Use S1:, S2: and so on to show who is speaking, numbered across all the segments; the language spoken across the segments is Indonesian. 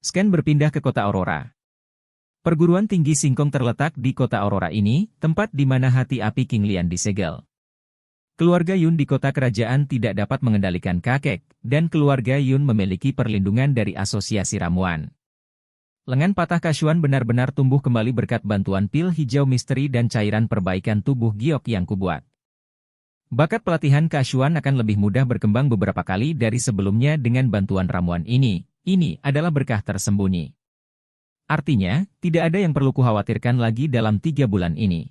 S1: Scan berpindah ke kota Aurora. Perguruan tinggi Singkong terletak di kota Aurora ini, tempat di mana hati api King Lian disegel. Keluarga Yun di kota kerajaan tidak dapat mengendalikan kakek, dan keluarga Yun memiliki perlindungan dari asosiasi ramuan. Lengan patah Kashuan benar-benar tumbuh kembali berkat bantuan pil hijau misteri dan cairan perbaikan tubuh giok yang kubuat. Bakat pelatihan Kashuan akan lebih mudah berkembang beberapa kali dari sebelumnya dengan bantuan ramuan ini. Ini adalah berkah tersembunyi. Artinya, tidak ada yang perlu kukhawatirkan lagi dalam 3 bulan ini.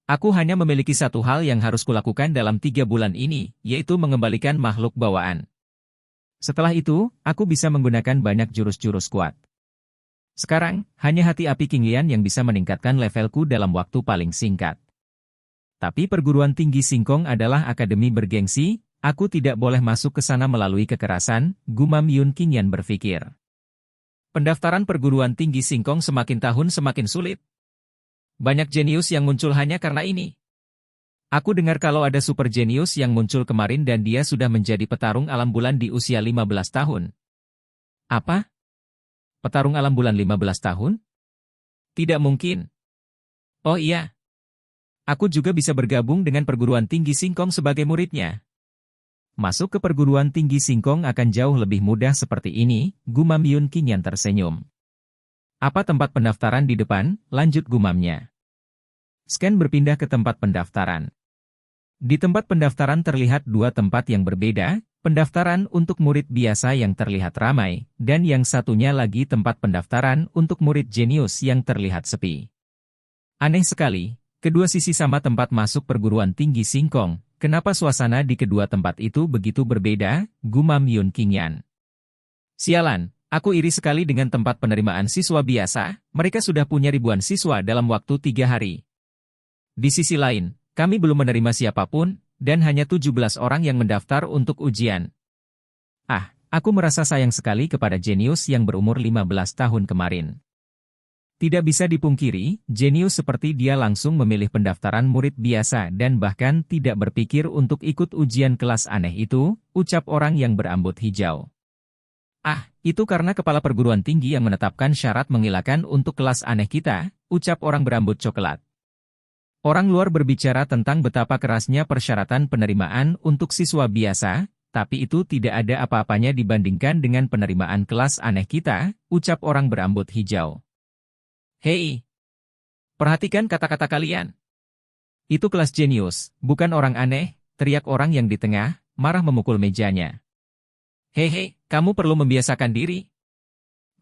S1: Aku hanya memiliki satu hal yang harus kulakukan dalam 3 bulan ini, yaitu mengembalikan makhluk bawaan. Setelah itu, aku bisa menggunakan banyak jurus-jurus kuat. Sekarang, hanya hati api King Lian yang bisa meningkatkan levelku dalam waktu paling singkat. Tapi perguruan tinggi Singkong adalah akademi bergengsi, aku tidak boleh masuk ke sana melalui kekerasan, gumam Yun Qingyan berpikir. Pendaftaran perguruan tinggi Singkong semakin tahun semakin sulit. Banyak jenius yang muncul hanya karena ini. Aku dengar kalau ada super jenius yang muncul kemarin dan dia sudah menjadi petarung alam bulan di usia 15 tahun. Apa? Petarung alam bulan 15 tahun? Tidak mungkin. Oh iya. Aku juga bisa bergabung dengan perguruan tinggi Singkong sebagai muridnya. Masuk ke perguruan tinggi Singkong akan jauh lebih mudah seperti ini, gumam Yun Qingyan tersenyum. Apa tempat pendaftaran di depan? Lanjut gumamnya. Scan berpindah ke tempat pendaftaran. Di tempat pendaftaran terlihat 2 tempat yang berbeda, pendaftaran untuk murid biasa yang terlihat ramai, dan yang satunya lagi tempat pendaftaran untuk murid jenius yang terlihat sepi. Aneh sekali, kedua sisi sama tempat masuk perguruan tinggi Singkong, kenapa suasana di kedua tempat itu begitu berbeda, gumam Yun Qingyan. Sialan, aku iri sekali dengan tempat penerimaan siswa biasa, mereka sudah punya ribuan siswa dalam waktu 3 hari. Di sisi lain, kami belum menerima siapapun, dan hanya 17 orang yang mendaftar untuk ujian. Aku merasa sayang sekali kepada jenius yang berumur 15 tahun kemarin. Tidak bisa dipungkiri, jenius seperti dia langsung memilih pendaftaran murid biasa dan bahkan tidak berpikir untuk ikut ujian kelas aneh itu, ucap orang yang berambut hijau. Itu karena kepala perguruan tinggi yang menetapkan syarat mengilakan untuk kelas aneh kita, ucap orang berambut coklat. Orang luar berbicara tentang betapa kerasnya persyaratan penerimaan untuk siswa biasa, tapi itu tidak ada apa-apanya dibandingkan dengan penerimaan kelas aneh kita, ucap orang berambut hijau. Hei! Perhatikan kata-kata kalian. Itu kelas jenius, bukan orang aneh, teriak orang yang di tengah, marah memukul mejanya. Hehe, kamu perlu membiasakan diri.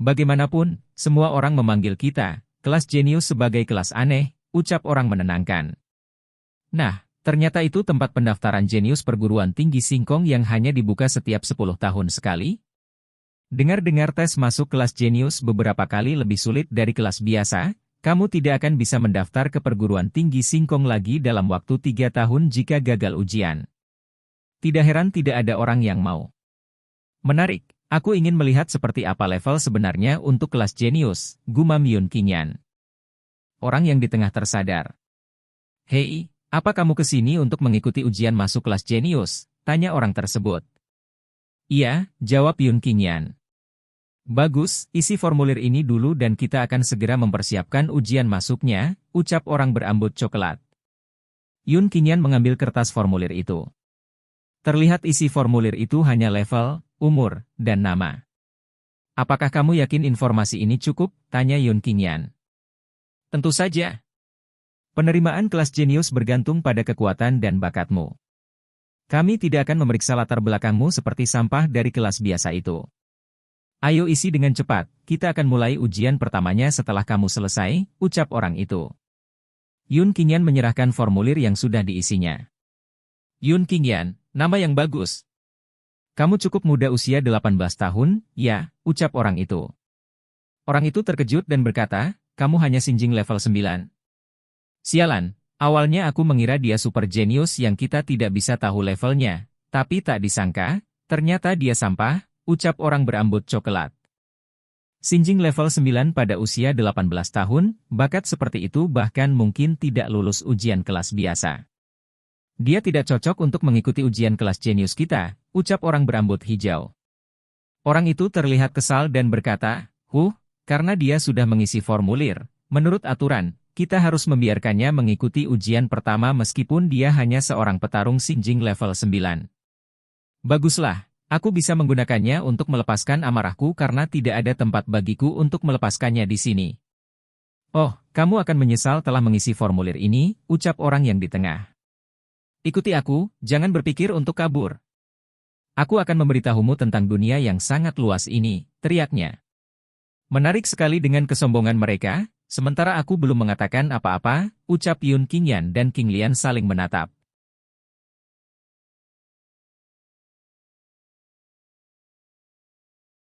S1: Bagaimanapun, semua orang memanggil kita, kelas jenius sebagai kelas aneh, ucap orang menenangkan. Nah, ternyata itu tempat pendaftaran jenius perguruan tinggi Singkong yang hanya dibuka setiap 10 tahun sekali. Dengar-dengar tes masuk kelas jenius beberapa kali lebih sulit dari kelas biasa, kamu tidak akan bisa mendaftar ke perguruan tinggi Singkong lagi dalam waktu 3 tahun jika gagal ujian. Tidak heran tidak ada orang yang mau. Menarik, aku ingin melihat seperti apa level sebenarnya untuk kelas jenius, gumam Yun Qingyan. Orang yang di tengah tersadar. Hei, apa kamu kesini untuk mengikuti ujian masuk kelas jenius? Tanya orang tersebut. Iya, jawab Yun Qingyan. Bagus, isi formulir ini dulu dan kita akan segera mempersiapkan ujian masuknya, ucap orang berambut coklat. Yun Qingyan mengambil kertas formulir itu. Terlihat isi formulir itu hanya level, umur, dan nama. Apakah kamu yakin informasi ini cukup? Tanya Yun Qingyan. Tentu saja. Penerimaan kelas jenius bergantung pada kekuatan dan bakatmu. Kami tidak akan memeriksa latar belakangmu seperti sampah dari kelas biasa itu. Ayo isi dengan cepat, kita akan mulai ujian pertamanya setelah kamu selesai, ucap orang itu. Yun Qingyan menyerahkan formulir yang sudah diisinya. Yun Qingyan, nama yang bagus. Kamu cukup muda usia 18 tahun, ya, ucap orang itu. Orang itu terkejut dan berkata, kamu hanya sinjing level 9. Sialan. Awalnya aku mengira dia super jenius yang kita tidak bisa tahu levelnya, tapi tak disangka, ternyata dia sampah, ucap orang berambut coklat. Sinjing level 9 pada usia 18 tahun, bakat seperti itu bahkan mungkin tidak lulus ujian kelas biasa. Dia tidak cocok untuk mengikuti ujian kelas jenius kita, ucap orang berambut hijau. Orang itu terlihat kesal dan berkata, Karena dia sudah mengisi formulir, menurut aturan, kita harus membiarkannya mengikuti ujian pertama meskipun dia hanya seorang petarung Xinjing level 9. Baguslah, aku bisa menggunakannya untuk melepaskan amarahku karena tidak ada tempat bagiku untuk melepaskannya di sini. Oh, kamu akan menyesal telah mengisi formulir ini, ucap orang yang di tengah. Ikuti aku, jangan berpikir untuk kabur. Aku akan memberitahumu tentang dunia yang sangat luas ini, teriaknya. Menarik sekali dengan kesombongan mereka, sementara aku belum mengatakan apa-apa, ucap Yun Qingyan dan King Lian saling menatap.